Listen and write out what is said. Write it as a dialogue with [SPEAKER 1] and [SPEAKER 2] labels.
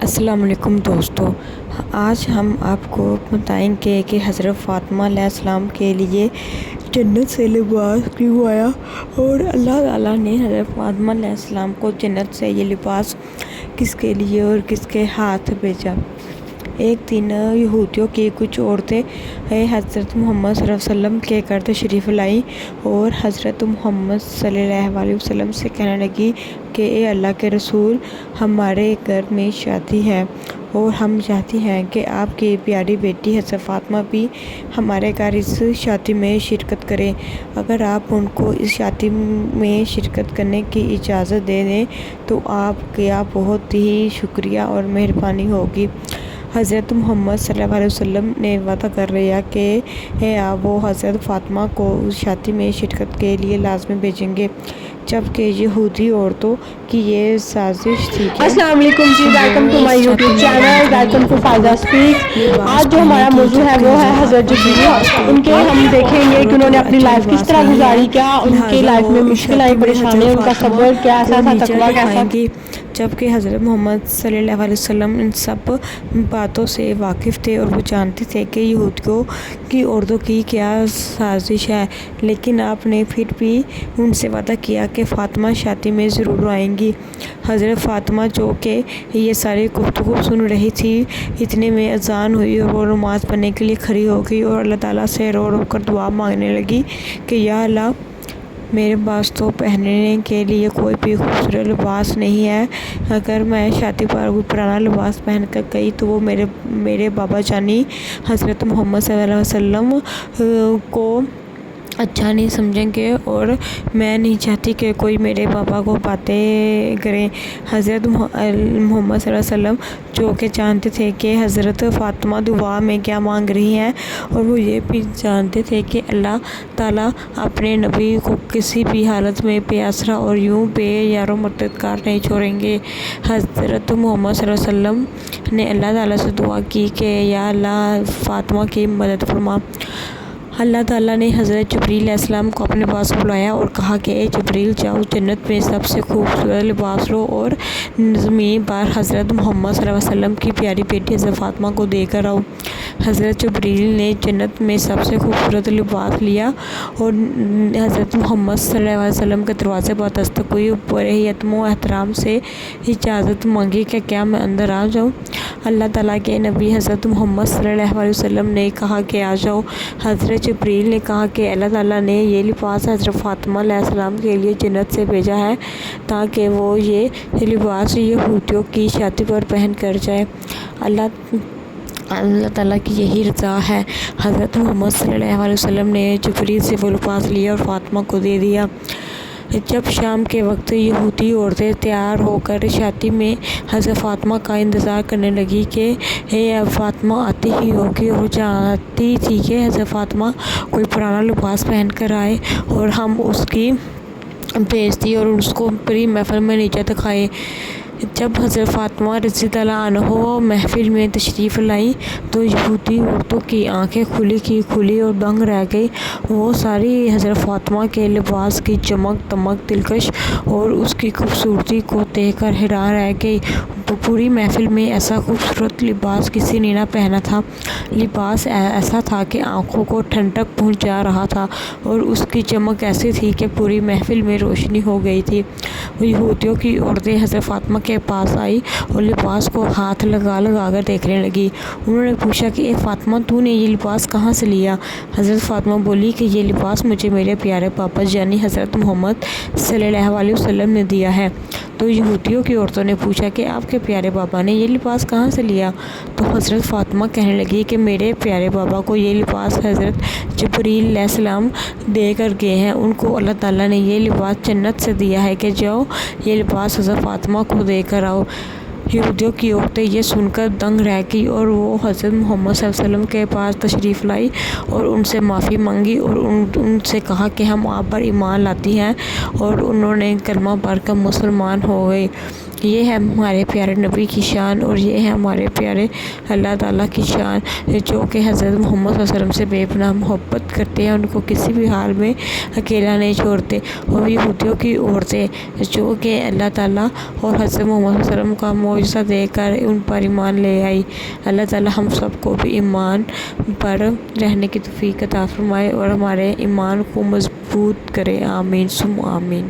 [SPEAKER 1] السلام علیکم دوستو، آج ہم آپ کو بتائیں گے کہ حضرت فاطمہ علیہ السلام کے لیے جنت سے لباس کیوں آیا اور اللہ تعالیٰ نے حضرت فاطمہ علیہ السلام کو جنت سے یہ لباس کس کے لیے اور کس کے ہاتھ بھیجا۔ ایک دن یہودیوں کی کچھ عورتیں حضرت محمد صلی اللہ علیہ وسلم کے گھر تشریف لائیں اور حضرت محمد صلی اللہ علیہ وسلم سے کہنے لگی کہ اے اللہ کے رسول، ہمارے گھر میں شادی ہے اور ہم چاہتی ہیں کہ آپ کی پیاری بیٹی حضرت فاطمہ بھی ہمارے گھر اس شادی میں شرکت کرے۔ اگر آپ ان کو اس شادی میں شرکت کرنے کی اجازت دے دیں تو آپ کا بہت ہی شکریہ اور مہربانی ہوگی۔ حضرت محمد صلی اللہ علیہ وسلم نے وعدہ کر لیا کہ وہ حضرت فاطمہ کو اس شادی میں شرکت کے لیے لازمی بھیجیں گے، جبکہ یہودی عورتوں کی یہ سازش تھی کہ
[SPEAKER 2] السلام علیکم جی، welcome to my YouTube channel, welcome to Faida speak. آج جو ہمارا موضوع ہے وہ ہے حضرت جبریل۔ ان کے ہم دیکھیں گے کہ انہوں نے اپنی لائف کس طرح گزاری، کیا ان کی لائف میں مشکل آئی، پریشانی، ان کا صبر کیسا تھا، تقویٰ کیسا تھا۔
[SPEAKER 1] جبکہ حضرت محمد صلی اللہ علیہ وسلم ان سب باتوں سے واقف تھے اور وہ جانتے تھے کہ یہودیوں کی عورتوں کی کیا سازش ہے، لیکن آپ نے پھر بھی ان سے وعدہ کیا کہ فاطمہ شادی میں ضرور آئیں گی۔ حضرت فاطمہ جو کہ یہ ساری گفتگو سن رہی تھی، اتنے میں اذان ہوئی اور وہ نماز پڑھنے کے لیے کھڑی ہو گئی اور اللہ تعالیٰ سے رو رو کر دعا مانگنے لگی کہ یا اللہ، میرے پاس تو پہننے کے لیے کوئی بھی خوبصورت لباس نہیں ہے۔ اگر میں شادی پر کوئی پرانا لباس پہن کر گئی تو وہ میرے بابا جانی حضرت محمد صلی اللہ علیہ وسلم کو اچھا نہیں سمجھیں گے اور میں نہیں چاہتی کہ کوئی میرے بابا کو باتیں کرے۔ حضرت محمد صلی اللہ علیہ وسلم جو کہ جانتے تھے کہ حضرت فاطمہ دعا میں کیا مانگ رہی ہیں، اور وہ یہ بھی جانتے تھے کہ اللہ تعالیٰ اپنے نبی کو کسی بھی حالت میں بے آسرا اور یوں بے یار و مددگار نہیں چھوڑیں گے۔ حضرت محمد صلی اللہ علیہ وسلم نے اللہ تعالیٰ سے دعا کی کہ یا اللہ، فاطمہ کی مدد فرما۔ اللہ تعالیٰ نے حضرت جبریل علیہ السلام کو اپنے پاس بلایا اور کہا کہ اے جبریل، جاؤ جنت میں سب سے خوبصورت لباس لو اور زمین پر حضرت محمد صلی اللہ علیہ وسلم کی پیاری بیٹی حضرت فاطمہ کو دے کر آؤ۔ حضرت جبریل نے جنت میں سب سے خوبصورت لباس لیا اور حضرت محمد صلی اللہ علیہ وسلم کے دروازے پر دستک ہوئی، بڑے ہی ادب و احترام سے اجازت مانگی کہ کیا میں اندر آ جاؤں۔ اللہ تعالیٰ کے نبی حضرت محمد صلی اللہ علیہ وسلم نے کہا کہ آ جاؤ۔ حضرت جبریل نے کہا کہ اللہ تعالیٰ نے یہ لباس حضرت فاطمہ علیہ السلام کے لیے جنت سے بھیجا ہے تاکہ وہ یہ لباس یہودیوں کی شادی پر پہن کر جائے۔ اللہ تعالیٰ کی یہی رضا ہے۔ حضرت محمد صلی اللہ علیہ وسلم نے جبریل سے وہ لباس لیا اور فاطمہ کو دے دیا۔ جب شام کے وقت یہودی عورتیں تیار ہو کر شادی میں حضرت فاطمہ کا انتظار کرنے لگی کہ اب فاطمہ آتی ہی ہوگی، اور چاہتی تھی کہ حضرت فاطمہ کوئی پرانا لباس پہن کر آئے اور ہم اس کی بےعزتی اور اس کو پوری محفل میں نیچا دکھائے۔ جب حضرت فاطمہ رضی اللہ عنہا محفل میں تشریف لائیں تو یہودی عورتوں کی آنکھیں کھلی کی کھلی اور دنگ رہ گئی۔ وہ ساری حضرت فاطمہ کے لباس کی چمک دمک، دلکش اور اس کی خوبصورتی کو دیکھ کر حیران رہ گئی۔ پوری محفل میں ایسا خوبصورت لباس کسی نے نہ پہنا تھا۔ لباس ایسا تھا کہ آنکھوں کو ٹھنڈک پہنچا رہا تھا اور اس کی چمک ایسی تھی کہ پوری محفل میں روشنی ہو گئی تھی۔ یہودیوں کی عورتیں حضرت فاطمہ کے پاس آئی اور لباس کو ہاتھ لگا لگا کر دیکھنے لگی۔ انہوں نے پوچھا کہ اے فاطمہ، تو نے یہ لباس کہاں سے لیا؟ حضرت فاطمہ بولی کہ یہ لباس مجھے میرے پیارے پاپا یعنی حضرت محمد صلی اللہ علیہ وسلم نے دیا ہے۔ تو یہودیوں کی عورتوں نے پوچھا کہ آپ کے پیارے بابا نے یہ لباس کہاں سے لیا؟ تو حضرت فاطمہ کہنے لگی کہ میرے پیارے بابا کو یہ لباس حضرت جبریل علیہ السلام دے کر گئے ہیں۔ ان کو اللہ تعالیٰ نے یہ لباس جنت سے دیا ہے کہ جاؤ یہ لباس حضرت فاطمہ کو دے کر آؤ۔ یہودیوں کی عورتیں یہ سن کر دنگ رہ گئی اور وہ حضرت محمد صلی اللہ علیہ وسلم کے پاس تشریف لائی اور ان سے معافی مانگی اور ان سے کہا کہ ہم آپ پر ایمان لاتی ہیں، اور انہوں نے کلمہ پڑھ کر مسلمان ہو گئے۔ یہ ہے ہمارے پیارے نبی کی شان، اور یہ ہے ہمارے پیارے اللہ تعالیٰ کی شان، جو کہ حضرت محمد صلی اللہ علیہ وسلم سے بے پناہ محبت کرتے ہیں، ان کو کسی بھی حال میں اکیلا نہیں چھوڑتے۔ اور یہودیوں کی عورتیں جو کہ اللہ تعالیٰ اور حضرت محمد صلی اللہ علیہ وسلم کا معجزہ دے کر ان پر ایمان لے آئی۔ اللہ تعالیٰ ہم سب کو بھی ایمان پر رہنے کی توفیق عطا فرمائے اور ہمارے ایمان کو مضبوط کرے، آمین ثم آمین۔